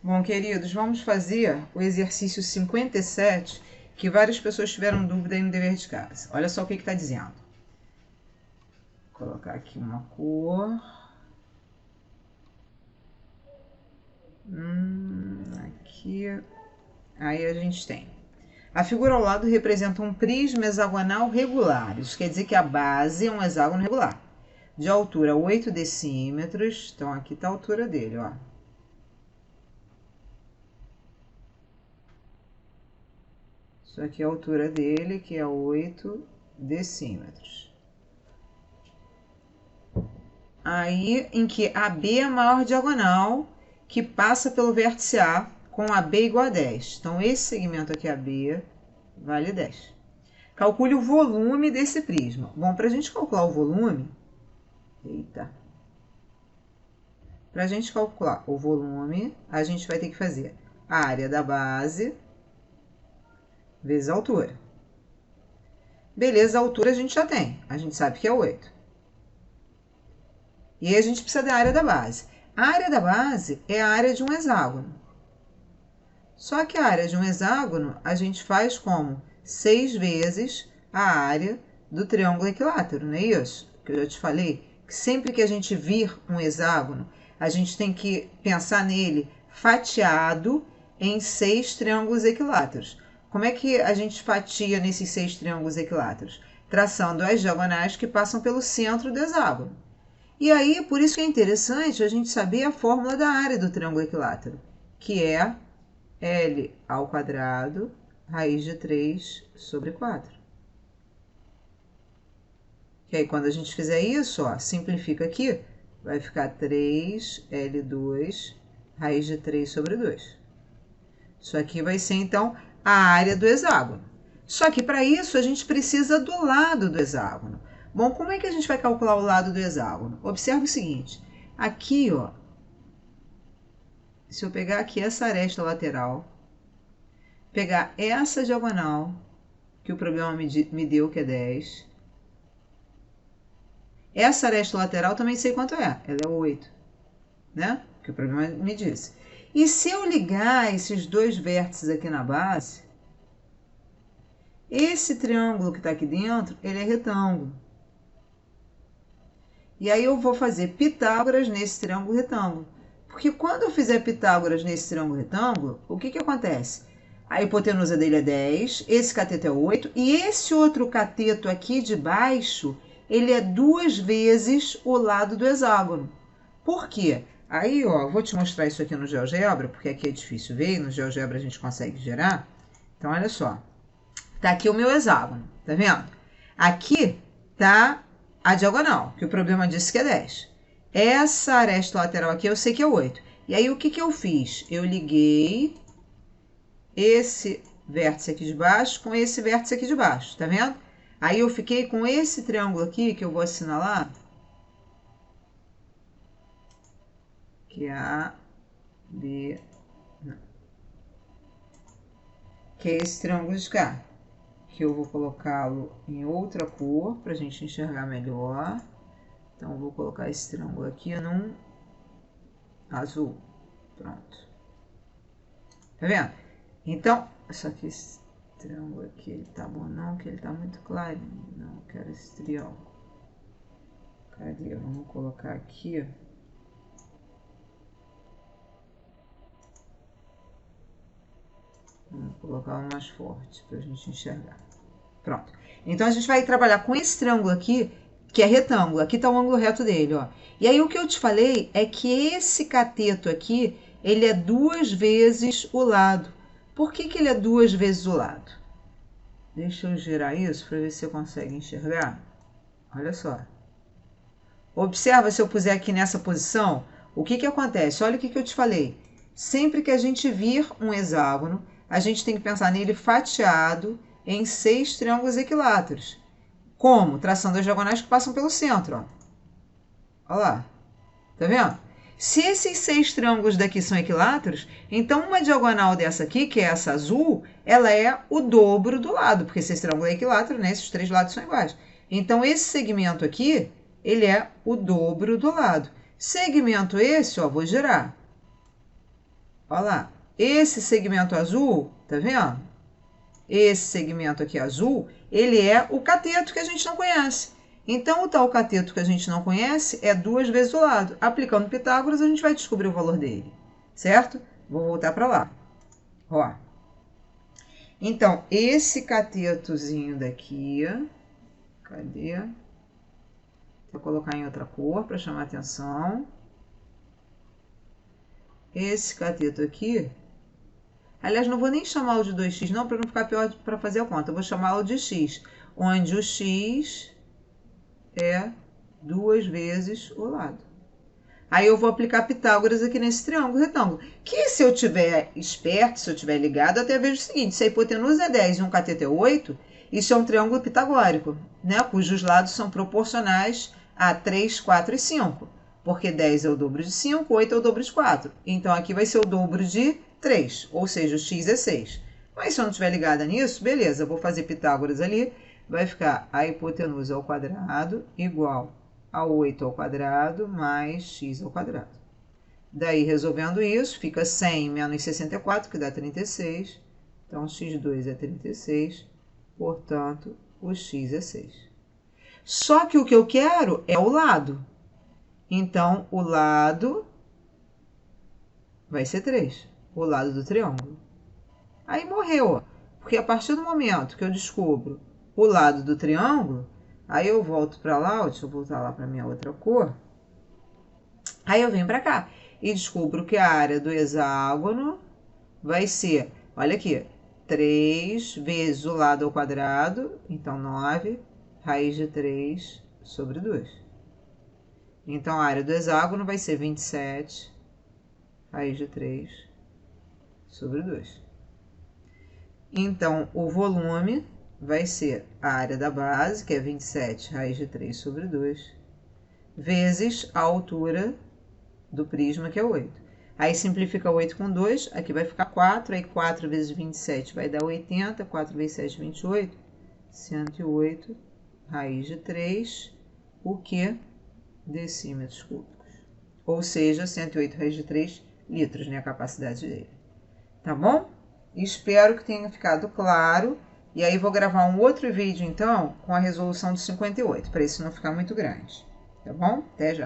Bom, queridos, vamos fazer o exercício 57, que várias pessoas tiveram dúvida aí no dever de casa. Olha só o que está dizendo. Vou colocar aqui uma cor. Aqui. Aí a gente tem. A figura ao lado representa um prisma hexagonal regular. Isso quer dizer que a base é um hexágono regular. De altura 8 decímetros. Então, aqui está a altura dele, ó. Isso aqui é a altura dele, que é 8 decímetros. Aí, em que AB é a maior diagonal que passa pelo vértice A, com AB igual a 10. Então, esse segmento aqui, AB, vale 10. Calcule o volume desse prisma. Bom, para a gente calcular o volume... Para a gente calcular o volume, a gente vai ter que fazer a área da base vezes a altura. Beleza, a altura a gente já tem. A gente sabe que é 8. E aí a gente precisa da área da base. A área da base é a área de um hexágono. Só que a área de um hexágono a gente faz como 6 vezes a área do triângulo equilátero, não é isso? Que eu já te falei, que sempre que a gente vir um hexágono, a gente tem que pensar nele fatiado em 6 triângulos equiláteros. Como é que a gente fatia nesses 6 triângulos equiláteros? Traçando as diagonais que passam pelo centro do hexágono. E aí, por isso que é interessante a gente saber a fórmula da área do triângulo equilátero, que é L ao quadrado, raiz de 3 sobre 4. E aí, quando a gente fizer isso, ó, simplifica aqui, vai ficar 3L2, raiz de 3 sobre 2. Isso aqui vai ser, então, a área do hexágono. Só que, para isso, a gente precisa do lado do hexágono. Bom, como é que a gente vai calcular o lado do hexágono? Observe o seguinte, aqui, ó, se eu pegar aqui essa aresta lateral, pegar essa diagonal, que o problema me deu, que é 10, essa aresta lateral também sei quanto é, ela é 8, né? Que o problema me disse. E se eu ligar esses dois vértices aqui na base, esse triângulo que está aqui dentro, ele é retângulo. E aí eu vou fazer Pitágoras nesse triângulo retângulo. Porque quando eu fizer Pitágoras nesse triângulo retângulo, o que acontece? A hipotenusa dele é 10, esse cateto é 8, e esse outro cateto aqui de baixo, ele é 2 vezes o lado do hexágono. Por quê? Aí, ó, vou te mostrar isso aqui no GeoGebra, porque aqui é difícil ver, e no GeoGebra a gente consegue gerar. Então, olha só. Tá aqui o meu hexágono, tá vendo? Aqui tá a diagonal, que o problema disse que é 10. Essa aresta lateral aqui eu sei que é 8. E aí, o que eu fiz? Eu liguei esse vértice aqui de baixo com esse vértice aqui de baixo, tá vendo? Aí eu fiquei com esse triângulo aqui, que eu vou assinalar, que é A, B, não. Que é esse triângulo de cá, que eu vou colocá-lo em outra cor, para a gente enxergar melhor. Então, eu vou colocar esse triângulo aqui num azul. Pronto. Tá vendo? Então, só que esse triângulo aqui, ele tá bom não, que ele tá muito claro. Não, eu quero esse triângulo. Cadê? Vamos colocar aqui. Vamos colocar um mais forte para a gente enxergar. Pronto. Então, a gente vai trabalhar com esse triângulo aqui, que é retângulo. Aqui está o ângulo reto dele, ó. E aí, o que eu te falei é que esse cateto aqui, ele é 2 vezes o lado. Por que ele é 2 vezes o lado? Deixa eu girar isso para ver se você consegue enxergar. Olha só. Observa se eu puser aqui nessa posição, o que acontece? Olha o que eu te falei. Sempre que a gente vir um hexágono, a gente tem que pensar nele fatiado em 6 triângulos equiláteros. Como? Traçando as diagonais que passam pelo centro, ó. Olha lá. Tá vendo? Se esses 6 triângulos daqui são equiláteros, então uma diagonal dessa aqui, que é essa azul, ela é o dobro do lado, porque esse triângulo é equilátero, né? Esses 3 lados são iguais. Então, esse segmento aqui, ele é o dobro do lado. Segmento esse, ó, vou girar. Olha lá, esse segmento azul, tá vendo? Esse segmento aqui azul, ele é o cateto que a gente não conhece. Então, o tal cateto que a gente não conhece é 2 vezes o lado. Aplicando Pitágoras, a gente vai descobrir o valor dele, certo? Vou voltar para lá. Ó. Então, esse catetozinho daqui, cadê? Vou colocar em outra cor para chamar a atenção. Esse cateto aqui, aliás, não vou nem chamá-lo de 2x não, para não ficar pior para fazer a conta. Eu vou chamá-lo de x, onde o x é 2 vezes o lado. Aí eu vou aplicar Pitágoras aqui nesse triângulo retângulo. Que se eu tiver esperto, se eu tiver ligado, eu até vejo o seguinte, se a hipotenusa é 10 e um cateto é 8, isso é um triângulo pitagórico, né? Cujos lados são proporcionais a 3, 4 e 5. Porque 10 é o dobro de 5, 8 é o dobro de 4. Então, aqui vai ser o dobro de 3, ou seja, o x é 6. Mas se eu não estiver ligada nisso, beleza, eu vou fazer Pitágoras ali, vai ficar a hipotenusa ao quadrado igual a 8 ao quadrado mais x ao quadrado. Daí, resolvendo isso, fica 100 menos 64, que dá 36. Então, x2 é 36, portanto, o x é 6. Só que o que eu quero é o lado. Então, o lado vai ser 3, o lado do triângulo. Aí morreu, ó, porque a partir do momento que eu descubro o lado do triângulo, aí eu volto para lá, deixa eu voltar lá para minha outra cor. Aí eu venho para cá e descubro que a área do hexágono vai ser, olha aqui, 3 vezes o lado ao quadrado, então 9, raiz de 3 sobre 2. Então, a área do hexágono vai ser 27, raiz de 3 sobre 2. Então, o volume vai ser a área da base, que é 27 raiz de 3 sobre 2, vezes a altura do prisma, que é 8. Aí simplifica 8 com 2, aqui vai ficar 4, aí 4 vezes 27 vai dar 80, 4 vezes 7, 28, 108 raiz de 3, o que? Decímetros cúbicos. Ou seja, 108 raiz de 3 litros, né, a capacidade dele. Tá bom? Espero que tenha ficado claro. E aí vou gravar um outro vídeo, então, com a resolução do 58, para isso não ficar muito grande. Tá bom? Até já.